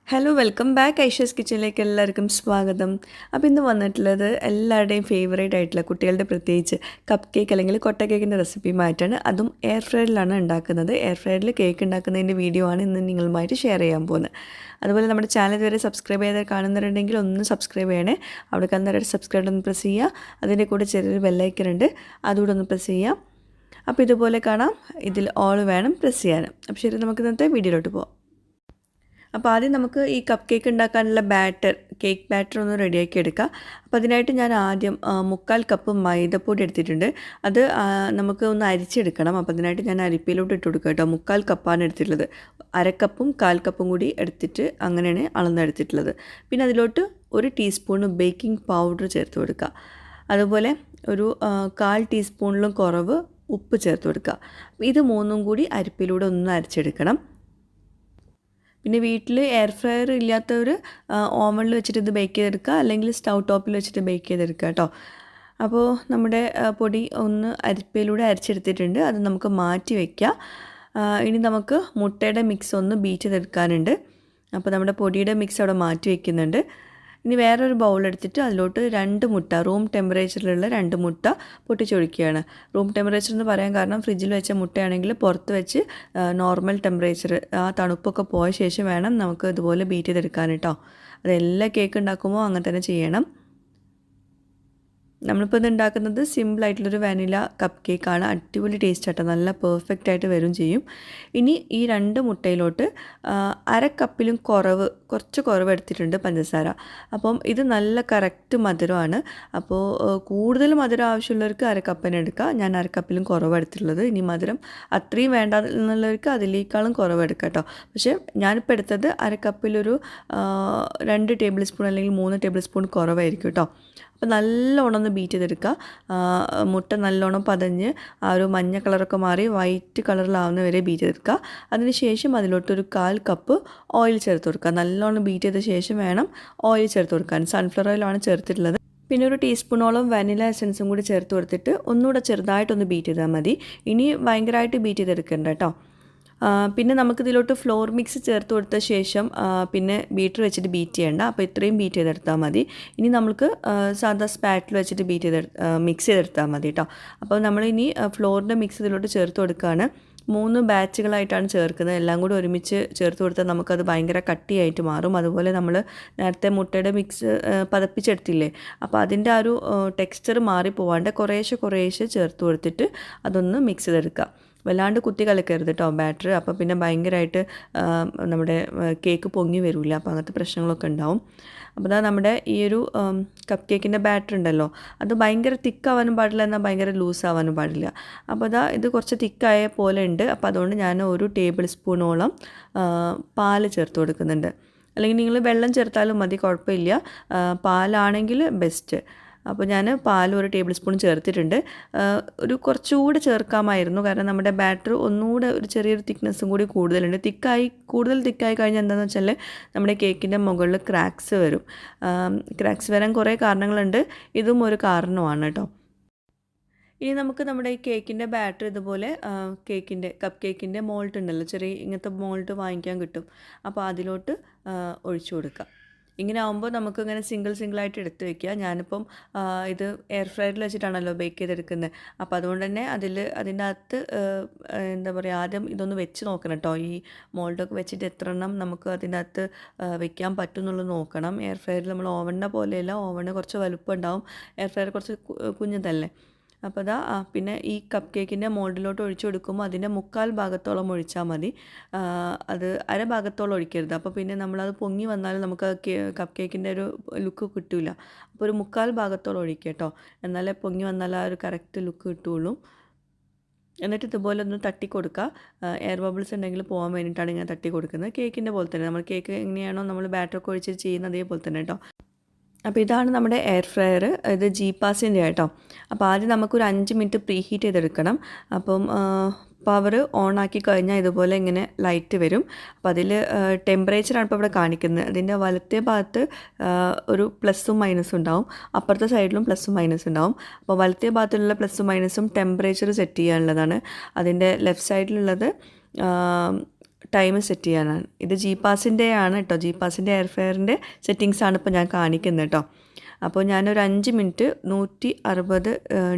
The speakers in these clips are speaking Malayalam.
ഹലോ വെൽക്കം ബാക്ക് ഐഷസ് കിച്ചണിലേക്ക് എല്ലാവർക്കും സ്വാഗതം. അപ്പോൾ ഇന്ന് വന്നിട്ടുള്ളത് എല്ലാവരുടെയും ഫേവറേറ്റ് ആയിട്ടുള്ള കുട്ടികളുടെ പ്രത്യേകിച്ച് കപ്പ് കേക്ക് അല്ലെങ്കിൽ കൊട്ട കേക്കിൻ്റെ റെസിപ്പിയുമായിട്ടാണ്. അതും എയർ ഫ്രയറിലാണ് ഉണ്ടാക്കുന്നത്. എയർ ഫ്രയറിൽ കേക്ക് ഉണ്ടാക്കുന്നതിൻ്റെ വീഡിയോ ആണ് ഇന്ന് നിങ്ങളുമായിട്ട് ഷെയർ ചെയ്യാൻ പോകുന്നത്. അതുപോലെ നമ്മുടെ ചാനൽ ഇതുവരെ സബ്സ്ക്രൈബ് ചെയ്ത് കാണുന്നവരുണ്ടെങ്കിൽ ഒന്ന് സബ്സ്ക്രൈബ് ചെയ്യണേ. അവിടെ കന്നേരം സബ്സ്ക്രൈബ് ഒന്ന് പ്രസ് ചെയ്യുക. അതിൻ്റെ കൂടെ ചെറിയൊരു ബെല്ലൈക്കൺ ഉണ്ട്, അതുകൂടെ ഒന്ന് പ്രസ് ചെയ്യുക. അപ്പോൾ ഇതുപോലെ കാണാം, ഇതിൽ ഓൾ വേണം പ്രസ് ചെയ്യാൻ. അപ്പോൾ ശരി, നമുക്ക് ഇന്നത്തെ വീഡിയോയിലോട്ട് പോകാം. അപ്പോൾ ആദ്യം നമുക്ക് ഈ കപ്പ് കേക്ക് ഉണ്ടാക്കാനുള്ള കേക്ക് ബാറ്റർ ഒന്ന് റെഡിയാക്കി എടുക്കാം. അപ്പോൾ അതിനായിട്ട് ഞാൻ ആദ്യം 3/4 കപ്പ് മൈദപ്പൊടി എടുത്തിട്ടുണ്ട്. അത് നമുക്ക് ഒന്ന് അരിച്ചെടുക്കണം. അപ്പോൾ അതിനായിട്ട് ഞാൻ അരിപ്പയിലോട്ട് ഇട്ട് കൊടുക്കുക കേട്ടോ. 3/4 കപ്പാണ് എടുത്തിട്ടുള്ളത്. 1/2 കപ്പും 1/4 കപ്പും കൂടി എടുത്തിട്ട് അങ്ങനെയാണ് അളന്നെടുത്തിട്ടുള്ളത്. പിന്നെ അതിലോട്ട് 1 ടീസ്പൂൺ ബേക്കിംഗ് പൗഡർ ചേർത്ത് കൊടുക്കുക. അതുപോലെ ഒരു 1/4 ടീസ്പൂണിലും കുറവ് ഉപ്പ് ചേർത്ത് കൊടുക്കുക. ഇത് മൂന്നും കൂടി അരിപ്പയിലൂടെ ഒന്ന് അരച്ചെടുക്കണം. പിന്നെ വീട്ടിൽ എയർ ഫ്രയർ ഇല്ലാത്തവർ ഓവനിൽ വെച്ചിട്ട് ഇത് ബേക്ക് ചെയ്തെടുക്കുക, അല്ലെങ്കിൽ സ്റ്റൗ ടോപ്പിൽ വെച്ചിട്ട് ബേക്ക് ചെയ്തെടുക്കുക കേട്ടോ. അപ്പോൾ നമ്മുടെ പൊടി ഒന്ന് അരിപ്പയിലൂടെ അരച്ചെടുത്തിട്ടുണ്ട്. അത് നമുക്ക് മാറ്റി വയ്ക്കാം. ഇനി നമുക്ക് മുട്ടയുടെ മിക്സ് ഒന്ന് ബീറ്റ് ചെയ്തെടുക്കാനുണ്ട്. അപ്പോൾ നമ്മുടെ പൊടിയുടെ മിക്സ് അവിടെ മാറ്റി വയ്ക്കുന്നുണ്ട്. ഇനി വേറൊരു ബൗൾ എടുത്തിട്ട് അതിലോട്ട് 2 മുട്ട, റൂം ടെമ്പറേച്ചറിലുള്ള 2 മുട്ട പൊട്ടിച്ചൊഴിക്കുകയാണ്. റൂം ടെമ്പറേച്ചർ എന്ന് പറയാൻ കാരണം ഫ്രിഡ്ജിൽ വെച്ച മുട്ടയാണെങ്കിൽ പുറത്ത് വെച്ച് നോർമൽ ടെമ്പറേച്ചർ ആ തണുപ്പൊക്കെ പോയ ശേഷം വേണം നമുക്ക് ഇതുപോലെ ബീറ്റ് ചെയ്തെടുക്കാൻ കേട്ടോ. അതെല്ലാ കേക്ക് ഉണ്ടാക്കുമ്പോൾ അങ്ങനെ തന്നെ ചെയ്യണം. നമ്മളിപ്പോൾ ഇത് ഉണ്ടാക്കുന്നത് സിമ്പിളായിട്ടുള്ളൊരു വാനില കപ്പ് കേക്കാണ്. അടിപൊളി ടേസ്റ്റ് ആട്ടോ, നല്ല പെർഫെക്റ്റ് ആയിട്ട് വരും ചെയ്യും. ഇനി ഈ 2 മുട്ടയിലോട്ട് 1/2 കപ്പിലും കുറച്ച് കുറവ് എടുത്തിട്ടുണ്ട് പഞ്ചസാര. അപ്പം ഇത് നല്ല കറക്റ്റ് മധുരമാണ്. അപ്പോൾ കൂടുതൽ മധുരം ആവശ്യമുള്ളവർക്ക് 1/2 കപ്പിന് എടുക്കുക. ഞാൻ 1/2 കപ്പിലും കുറവ് എടുത്തിട്ടുള്ളത്. ഇനി മധുരം അത്രയും വേണ്ട എന്നുള്ളവർക്ക് അതിലേക്കാളും കുറവ് എടുക്കുക കേട്ടോ. പക്ഷേ ഞാനിപ്പോൾ എടുത്തത് 1/2 കപ്പിലൊരു 2 ടേബിൾ സ്പൂൺ അല്ലെങ്കിൽ 3 ടേബിൾ സ്പൂൺ കുറവായിരിക്കും കേട്ടോ. അപ്പോൾ നല്ലോണം ഒന്ന് ബീറ്റ് ചെയ്തെടുക്കുക. മുട്ട നല്ലോണം പതഞ്ഞ് ആ ഒരു മഞ്ഞ കളറൊക്കെ മാറി വൈറ്റ് കളറിലാവുന്ന വരെ ബീറ്റ് ചെയ്തെടുക്കുക. അതിന് ശേഷം അതിലോട്ടൊരു 1/4 കപ്പ് ഓയിൽ ചേർത്ത് കൊടുക്കുക. നല്ലോണം ബീറ്റ് ചെയ്ത ശേഷം വേണം ഓയിൽ ചേർത്ത് കൊടുക്കാൻ. സൺഫ്ലവർ ഓയിലാണ് ചേർത്തിട്ടുള്ളത്. പിന്നെ ഒരു ടീസ്പൂണോളം വാനില എസൻസും കൂടി ചേർത്ത് കൊടുത്തിട്ട് ഒന്നുകൂടെ ചെറുതായിട്ടൊന്ന് ബീറ്റ് ചെയ്താൽ മതി. ഇനി ഭയങ്കരമായിട്ട് ബീറ്റ് ചെയ്തെടുക്കണ്ട കേട്ടോ. പിന്നെ നമുക്കിതിലോട്ട് ഫ്ലോർ മിക്സ് ചേർത്ത് കൊടുത്ത ശേഷം പിന്നെ ബീറ്റർ വെച്ചിട്ട് ബീറ്റ് ചെയ്യേണ്ട. അപ്പോൾ ഇത്രയും ബീറ്റ് ചെയ്തെടുത്താൽ മതി. ഇനി നമുക്ക് സാധാ സ്പാറ്റിൽ വെച്ചിട്ട് മിക്സ് ചെയ്തെടുത്താൽ മതി കേട്ടോ. അപ്പോൾ നമ്മളിനി ഫ്ലോറിൻ്റെ മിക്സ് ഇതിലോട്ട് ചേർത്ത് കൊടുക്കുകയാണ്. 3 ബാച്ചുകളായിട്ടാണ് ചേർക്കുന്നത്. എല്ലാം കൂടി ഒരുമിച്ച് ചേർത്ത് കൊടുത്താൽ നമുക്കത് ഭയങ്കര കട്ടിയായിട്ട് മാറും. അതുപോലെ നമ്മൾ നേരത്തെ മുട്ടയുടെ മിക്സ് പതപ്പിച്ചെടുത്തില്ലേ, അപ്പോൾ അതിൻ്റെ ആ ഒരു ടെക്സ്ചർ മാറിപ്പോവാണ്ട് കുറേശ്ശെ ചേർത്ത് കൊടുത്തിട്ട് അതൊന്ന് മിക്സ് ചെയ്തെടുക്കുക. വല്ലാണ്ട് കുത്തി കളിക്കരുത് കേട്ടോ ബാറ്റർ. അപ്പോൾ പിന്നെ ഭയങ്കരമായിട്ട് നമ്മുടെ കേക്ക് പൊങ്ങി വരില്ല. അപ്പോൾ അങ്ങനത്തെ പ്രശ്നങ്ങളൊക്കെ ഉണ്ടാവും. അപ്പോൾ അതാ നമ്മുടെ ഈ ഒരു കപ്പ് കേക്കിൻ്റെ ബാറ്റർ ഉണ്ടല്ലോ, അത് ഭയങ്കര തിക്കാവാനും പാടില്ല, എന്നാൽ ഭയങ്കര ലൂസ് ആവാനും പാടില്ല. അപ്പോൾ അതാ ഇത് കുറച്ച് തിക്കായ പോലെ ഉണ്ട്. അപ്പോൾ അതുകൊണ്ട് ഞാൻ 1 ടേബിൾ സ്പൂണോളം പാല് ചേർത്ത് കൊടുക്കുന്നുണ്ട്. അല്ലെങ്കിൽ നിങ്ങൾ വെള്ളം ചേർത്താലും മതി, കുഴപ്പമില്ല. പാലാണെങ്കിൽ ബെസ്റ്റ്. അപ്പോൾ ഞാൻ പാൽ 1 ടേബിൾ സ്പൂൺ ചേർത്തിട്ടുണ്ട്. കുറച്ചുകൂടെ ചേർക്കാമായിരുന്നു, കാരണം നമ്മുടെ ബാറ്റർ ഒന്നുകൂടെ ഒരു ചെറിയൊരു തിക്നെസ്സും കൂടി കൂടുതലുണ്ട്. കൂടുതൽ തിക്കായി കഴിഞ്ഞാൽ എന്താണെന്ന് വെച്ചാൽ നമ്മുടെ കേക്കിൻ്റെ മുകളിൽ ക്രാക്സ് വരും. ക്രാക്സ് വരാൻ കുറേ കാരണങ്ങളുണ്ട്, ഇതും ഒരു കാരണമാണ് കേട്ടോ. ഇനി നമുക്ക് നമ്മുടെ ഈ കേക്കിൻ്റെ ബാറ്റർ ഇതുപോലെ കപ്പ് കേക്കിൻ്റെ മോൾട്ട് ഉണ്ടല്ലോ, ചെറിയ ഇങ്ങനത്തെ മോൾട്ട് വാങ്ങിക്കാൻ കിട്ടും. അപ്പോൾ അതിലോട്ട് ഒഴിച്ചു കൊടുക്കുക. ഇങ്ങനെ ആകുമ്പോൾ നമുക്കിങ്ങനെ സിംഗിളായിട്ട് എടുത്ത് വയ്ക്കുക. ഞാനിപ്പം ഇത് എയർ ഫ്രയറിൽ വെച്ചിട്ടാണല്ലോ ബേക്ക് ചെയ്തെടുക്കുന്നത്. അപ്പോൾ അതുകൊണ്ട് തന്നെ അതിൻ്റെ അകത്ത് എന്താ പറയുക, ആദ്യം ഇതൊന്ന് വെച്ച് നോക്കണം കേട്ടോ. ഈ മോൾഡൊക്കെ വെച്ചിട്ട് എത്ര എണ്ണം നമുക്ക് അതിൻ്റെ അകത്ത് വെക്കാൻ പറ്റും എന്നുള്ളത് നോക്കണം. എയർ ഫ്രയറിൽ നമ്മൾ ഓവണിനെ പോലെയല്ല, ഓവണ് കുറച്ച് വലുപ്പം ഉണ്ടാവും, എയർ ഫ്രയർ കുറച്ച് കുഞ്ഞതല്ലേ. അപ്പോൾ പിന്നെ ഈ കപ്പ് കേക്കിൻ്റെ മോൾഡിലോട്ട് ഒഴിച്ചു കൊടുക്കുമ്പോൾ അതിൻ്റെ 3/4 ഭാഗത്തോളം ഒഴിച്ചാൽ മതി. അത് 1/2 ഭാഗത്തോളം ഒഴിക്കരുത്. അപ്പോൾ പിന്നെ നമ്മളത് പൊങ്ങി വന്നാലും നമുക്ക് കപ്പ് കേക്കിൻ്റെ ഒരു ലുക്ക് കിട്ടില്ല. അപ്പോൾ ഒരു 3/4 ഭാഗത്തോളം ഒഴിക്കുക കേട്ടോ, എന്നാലേ പൊങ്ങി വന്നാൽ ആ ഒരു കറക്റ്റ് ലുക്ക് കിട്ടുള്ളൂ. എന്നിട്ട് ഇതുപോലെ ഒന്ന് തട്ടി കൊടുക്കുക. എയർ ബബിൾസ് ഉണ്ടെങ്കിൽ പോകാൻ വേണ്ടിയിട്ടാണ് ഇങ്ങനെ തട്ടി കൊടുക്കുന്നത്. കേക്കിൻ്റെ പോലെ തന്നെ, നമ്മൾ കേക്ക് എങ്ങനെയാണോ നമ്മൾ ബാറ്ററൊക്കെ ഒഴിച്ച് ചെയ്യുന്നത് അതേപോലെ തന്നെ കേട്ടോ. അപ്പോൾ ഇതാണ് നമ്മുടെ എയർ ഫ്രയർ. ഇത് ജീപ്പാസിൻ്റെ കേട്ടോ. അപ്പോൾ ആദ്യം നമുക്കൊരു 5 മിനിറ്റ് പ്രീ ഹീറ്റ് ചെയ്തെടുക്കണം. അപ്പം പവർ ഓൺ ആക്കി കഴിഞ്ഞാൽ ഇതുപോലെ ഇങ്ങനെ ലൈറ്റ് വരും. അപ്പോൾ അതിൽ ടെമ്പറേച്ചറാണ് ഇപ്പോൾ ഇവിടെ കാണിക്കുന്നത്. അതിൻ്റെ വലത്തെ ഭാഗത്ത് ഒരു പ്ലസ്സും മൈനസും ഉണ്ടാവും, അപ്പുറത്തെ സൈഡിലും പ്ലസ്സും മൈനസും ഉണ്ടാവും. അപ്പോൾ വലത്തെ ഭാഗത്തുള്ള പ്ലസ്സും മൈനസും ടെമ്പറേച്ചർ സെറ്റ് ചെയ്യാനുള്ളതാണ്. അതിൻ്റെ ലെഫ്റ്റ് സൈഡിലുള്ളത് ടൈം സെറ്റ് ചെയ്യാനാണ്. ഇത് ജി പാസിൻ്റെ ആണ് കേട്ടോ. ജി പാസിൻ്റെ എയർ ഫ്രയറിൻ്റെ സെറ്റിങ്സാണ് ഇപ്പോൾ ഞാൻ കാണിക്കുന്നത് കേട്ടോ. അപ്പോൾ ഞാനൊരു 5 മിനിറ്റ് 160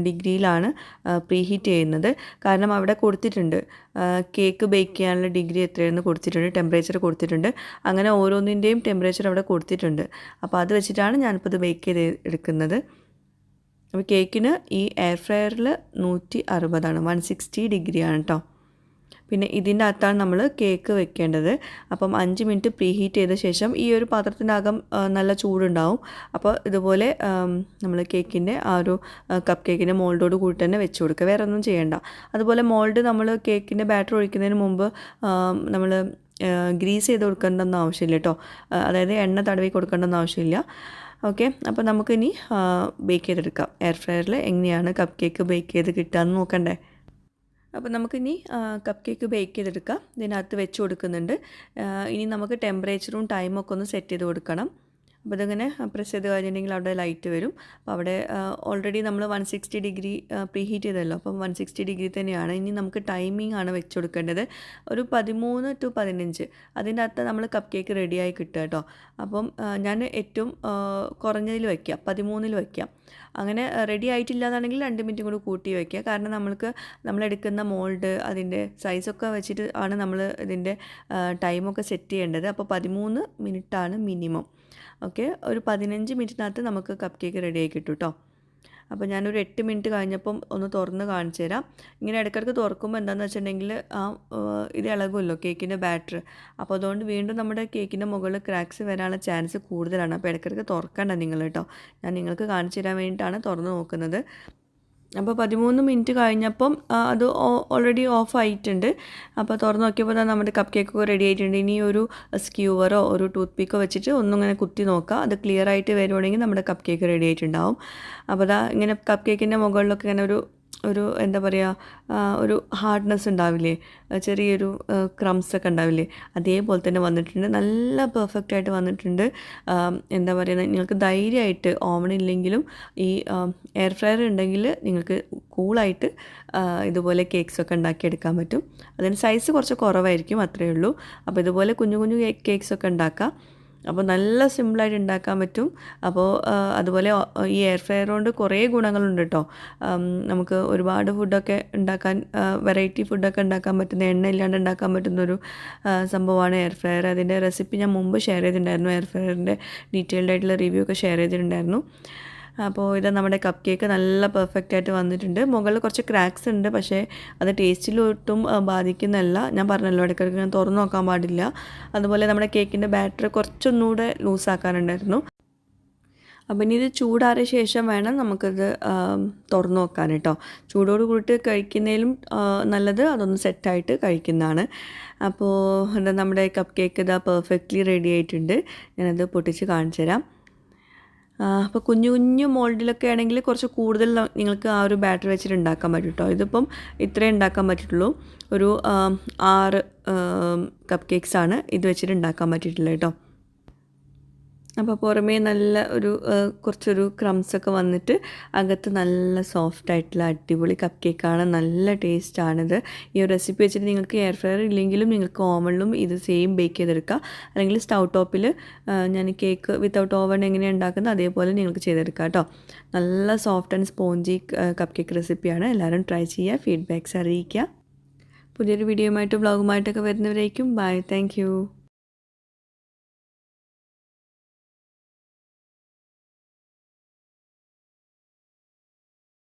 ഡിഗ്രിയിലാണ് പ്രീ ഹീറ്റ് ചെയ്യുന്നത്. കാരണം അവിടെ കൊടുത്തിട്ടുണ്ട് കേക്ക് ബേക്ക് ചെയ്യാനുള്ള ഡിഗ്രി എത്രയെന്ന് കൊടുത്തിട്ടുണ്ട്, ടെമ്പറേച്ചർ കൊടുത്തിട്ടുണ്ട്. അങ്ങനെ ഓരോന്നിൻ്റെയും ടെമ്പറേച്ചർ അവിടെ കൊടുത്തിട്ടുണ്ട്. അപ്പോൾ അത് വെച്ചിട്ടാണ് ഞാനിപ്പോൾ ഇത് ബേക്ക് ചെയ്ത് എടുക്കുന്നത്. അപ്പോൾ കേക്കിന് ഈ എയർ ഫ്രയറിൽ 160 160 ഡിഗ്രിയാണ് കേട്ടോ. പിന്നെ ഇതിൻ്റെ അകത്താണ് നമ്മൾ കേക്ക് വെക്കേണ്ടത്. അപ്പം 5 മിനിറ്റ് പ്രീ ഹീറ്റ് ചെയ്ത ശേഷം ഈ ഒരു പാത്രത്തിനകം നല്ല ചൂടുണ്ടാവും. അപ്പോൾ ഇതുപോലെ നമ്മൾ കേക്കിൻ്റെ ആ ഒരു കപ്പ് കേക്കിൻ്റെ മോൾഡോട് കൂടി തന്നെ വെച്ച് കൊടുക്കുക, വേറെ ഒന്നും ചെയ്യേണ്ട. അതുപോലെ മോൾഡ് നമ്മൾ കേക്കിൻ്റെ ബാറ്റർ ഒഴിക്കുന്നതിന് മുമ്പ് നമ്മൾ ഗ്രീസ് ചെയ്ത് കൊടുക്കേണ്ടെന്ന് ആവശ്യമില്ല കേട്ടോ. അതായത് എണ്ണ തടവി കൊടുക്കേണ്ടെന്ന് ആവശ്യമില്ല. ഓക്കെ, അപ്പോൾ നമുക്കിനി ബേക്ക് ചെയ്തെടുക്കാം. എയർ ഫ്രയറിൽ എങ്ങനെയാണ് കപ്പ് കേക്ക് ബേക്ക് ചെയ്ത് കിട്ടുകയെന്ന് നോക്കണ്ടേ. അപ്പോൾ നമുക്കിനി കപ്പ് കേക്ക് ബേക്ക് ചെയ്തെടുക്കാം. ഇതിനകത്ത് വെച്ച് കൊടുക്കുന്നുണ്ട്. ഇനി നമുക്ക് ടെമ്പറേച്ചറും ടൈമൊക്കെ ഒന്ന് സെറ്റ് ചെയ്ത് കൊടുക്കണം. അപ്പോൾ ഇതിങ്ങനെ പ്രസ് ചെയ്ത് കഴിഞ്ഞിട്ടുണ്ടെങ്കിൽ അവിടെ ലൈറ്റ് വരും. അപ്പോൾ അവിടെ ഓൾറെഡി നമ്മൾ 160 ഡിഗ്രി പ്രീ ഹീറ്റ് ചെയ്തല്ലോ, അപ്പം 160 ഡിഗ്രി തന്നെയാണ്. ഇനി നമുക്ക് ടൈമിംഗ് ആണ് വെച്ച് കൊടുക്കേണ്ടത്. ഒരു 13 to 15 അതിൻ്റെ അകത്ത് നമ്മൾ കപ്പ് കേക്ക് റെഡിയായി കിട്ടുക കേട്ടോ. അപ്പം ഞാൻ ഏറ്റവും കുറഞ്ഞതിൽ വയ്ക്കാം, 13 വയ്ക്കാം. അങ്ങനെ റെഡി ആയിട്ടില്ല എന്നാണെങ്കിൽ 2 മിനിറ്റും കൂടി കൂട്ടി വയ്ക്കുക. കാരണം നമ്മളെടുക്കുന്ന മോൾഡ് അതിൻ്റെ സൈസൊക്കെ വെച്ചിട്ട് ആണ് നമ്മൾ ഇതിൻ്റെ ടൈമൊക്കെ സെറ്റ് ചെയ്യേണ്ടത്. അപ്പോൾ 13 മിനിറ്റാണ് മിനിമം. ഓക്കെ, ഒരു 15 മിനിറ്റിനകത്ത് നമുക്ക് കപ്പ് കേക്ക് റെഡിയായി കിട്ടും കേട്ടോ. അപ്പോൾ ഞാനൊരു 8 മിനിറ്റ് കഴിഞ്ഞപ്പം ഒന്ന് തുറന്ന് കാണിച്ചു തരാം. ഇങ്ങനെ ഇടയ്ക്കിടയ്ക്ക് തുറക്കുമ്പോൾ എന്താണെന്ന് വെച്ചിട്ടുണ്ടെങ്കിൽ ഇത് ഇളകുമല്ലോ കേക്കിൻ്റെ ബാറ്റർ. അപ്പോൾ അതുകൊണ്ട് വീണ്ടും നമ്മുടെ കേക്കിൻ്റെ മുകളിൽ ക്രാക്സ് വരാനുള്ള ചാൻസ് കൂടുതലാണ്. അപ്പോൾ ഇടയ്ക്കിടയ്ക്ക് തുറക്കണ്ട നിങ്ങൾ കേട്ടോ. ഞാൻ നിങ്ങൾക്ക് കാണിച്ചു തരാൻ വേണ്ടിയിട്ടാണ് തുറന്ന് നോക്കുന്നത്. അപ്പോൾ 13 മിനിറ്റ് കഴിഞ്ഞപ്പം അത് ഓൾറെഡി ഓഫ് ആയിട്ടുണ്ട്. അപ്പോൾ തുറന്ന് നോക്കിയപ്പോൾ നമ്മുടെ കപ്പ് കേക്കൊക്കെ റെഡി ആയിട്ടുണ്ട്. ഇനി ഒരു സ്ക്യൂവറോ ഒരു ടൂത്ത് പിക്കോ വെച്ചിട്ട് ഒന്നിങ്ങനെ കുത്തി നോക്കുക. അത് ക്ലിയർ ആയിട്ട് വരുവാണെങ്കിൽ നമ്മുടെ കപ്പ് കേക്ക് റെഡി ആയിട്ടുണ്ടാവും. അപ്പോൾ ഇങ്ങനെ കപ്പ് കേക്കിൻ്റെ മുകളിലൊക്കെ ഇങ്ങനെ ഒരു എന്താ പറയുക, ഒരു ഹാർഡ്നെസ് ഉണ്ടാവില്ലേ, ചെറിയൊരു ക്രംസൊക്കെ ഉണ്ടാവില്ലേ, അതേപോലെ തന്നെ വന്നിട്ടുണ്ട്. നല്ല പെർഫെക്റ്റ് ആയിട്ട് വന്നിട്ടുണ്ട്. എന്താ പറയുക, നിങ്ങൾക്ക് ധൈര്യമായിട്ട് ഓവൺ ഇല്ലെങ്കിലും ഈ എയർ ഫ്രയർ ഉണ്ടെങ്കിൽ നിങ്ങൾക്ക് കൂളായിട്ട് ഇതുപോലെ കേക്ക്സൊക്കെ ഉണ്ടാക്കിയെടുക്കാൻ പറ്റും. അതിന് സൈസ് കുറച്ച് കുറവായിരിക്കും, അത്രയേ ഉള്ളൂ. അപ്പോൾ ഇതുപോലെ കുഞ്ഞു കുഞ്ഞു കേക്ക്സൊക്കെ ഉണ്ടാക്കാം. അപ്പോൾ നല്ല സിമ്പിളായിട്ട് ഉണ്ടാക്കാൻ പറ്റും. അപ്പോൾ അതുപോലെ ഈ എയർ ഫ്രയർ കൊണ്ട് കുറേ ഗുണങ്ങളുണ്ട് കേട്ടോ. നമുക്ക് ഒരുപാട് ഫുഡൊക്കെ ഉണ്ടാക്കാൻ, വെറൈറ്റി ഫുഡൊക്കെ ഉണ്ടാക്കാൻ പറ്റുന്ന, എണ്ണ ഇല്ലാണ്ട് ഉണ്ടാക്കാൻ പറ്റുന്നൊരു സംഭവമാണ് എയർ ഫ്രയർ. അതിൻ്റെ റെസിപ്പി ഞാൻ മുമ്പ് ഷെയർ ചെയ്തിട്ടുണ്ടായിരുന്നു. എയർ ഫ്രയറിൻ്റെ ഡീറ്റെയിൽഡ് ആയിട്ടുള്ള റിവ്യൂ ഒക്കെ ഷെയർ ചെയ്തിട്ടുണ്ടായിരുന്നു. അപ്പോൾ ഇത് നമ്മുടെ കപ്പ് കേക്ക് നല്ല പെർഫെക്റ്റ് ആയിട്ട് വന്നിട്ടുണ്ട്. മുകളിൽ കുറച്ച് ക്രാക്സ് ഉണ്ട്, പക്ഷേ അത് ടേസ്റ്റിലൊട്ടും ബാധിക്കുന്നതല്ല. ഞാൻ പറഞ്ഞല്ലോ ഇടയ്ക്കിടയ്ക്ക് ഞാൻ തുറന്നു നോക്കാൻ പാടില്ല. അതുപോലെ നമ്മുടെ കേക്കിൻ്റെ ബാറ്റർ കുറച്ചൊന്നുകൂടെ ലൂസാക്കാനുണ്ടായിരുന്നു. അപ്പം ഇനി ഇത് ചൂടാറിയ ശേഷം വേണം നമുക്കിത് തുറന്നു നോക്കാൻ കേട്ടോ. ചൂടോട് കൂടിയിട്ട് കഴിക്കുന്നതിലും നല്ലത് അതൊന്ന് സെറ്റായിട്ട് കഴിക്കുന്നതാണ്. അപ്പോൾ നമ്മുടെ കപ്പ് കേക്ക് ഇതാ പെർഫെക്റ്റ്ലി റെഡി ആയിട്ടുണ്ട്. ഞാനത് പൊട്ടിച്ച് കാണിച്ചു തരാം. അപ്പോൾ കുഞ്ഞു കുഞ്ഞു മോൾഡിലൊക്കെ ആണെങ്കിൽ കുറച്ച് കൂടുതൽ നിങ്ങൾക്ക് ആ ഒരു ബാറ്റർ വെച്ചിട്ട് ഉണ്ടാക്കാൻ പറ്റും കേട്ടോ. ഇതിപ്പം ഇത്രേ ഉണ്ടാക്കാൻ പറ്റിയിട്ടുള്ളൂ. ഒരു 6 കപ്പ് കേക്ക്സാണ് ഇത് വെച്ചിട്ട് ഉണ്ടാക്കാൻ പറ്റിയിട്ടുള്ളത് കേട്ടോ. അപ്പോൾ പുറമേ നല്ല കുറച്ചൊരു ക്രംസൊക്കെ വന്നിട്ട് അകത്ത് നല്ല സോഫ്റ്റ് ആയിട്ടുള്ള അടിപൊളി കപ്പ് കേക്കാണ്. നല്ല ടേസ്റ്റാണിത്. ഈ ഒരു റെസിപ്പി വെച്ചിട്ട് നിങ്ങൾക്ക് എയർ ഫ്രയർ ഇല്ലെങ്കിലും നിങ്ങൾക്ക് ഓവണിലും ഇത് സെയിം ബേക്ക് ചെയ്തെടുക്കാം. അല്ലെങ്കിൽ സ്റ്റൗ ടോപ്പിൽ ഞാൻ കേക്ക് വിത്തൗട്ട് ഓവൺ എങ്ങനെയാണ് ഉണ്ടാക്കുന്നത് അതേപോലെ നിങ്ങൾക്ക് ചെയ്തെടുക്കാം കേട്ടോ. നല്ല soft and spongy cup cake റെസിപ്പിയാണ്. എല്ലാവരും ട്രൈ ചെയ്യുക, ഫീഡ്ബാക്ക്സ് അറിയിക്കുക. പുതിയൊരു വീഡിയോയുമായിട്ട് വ്ളോഗുമായിട്ടൊക്കെ വരുന്നവരേക്കും ബൈ. താങ്ക്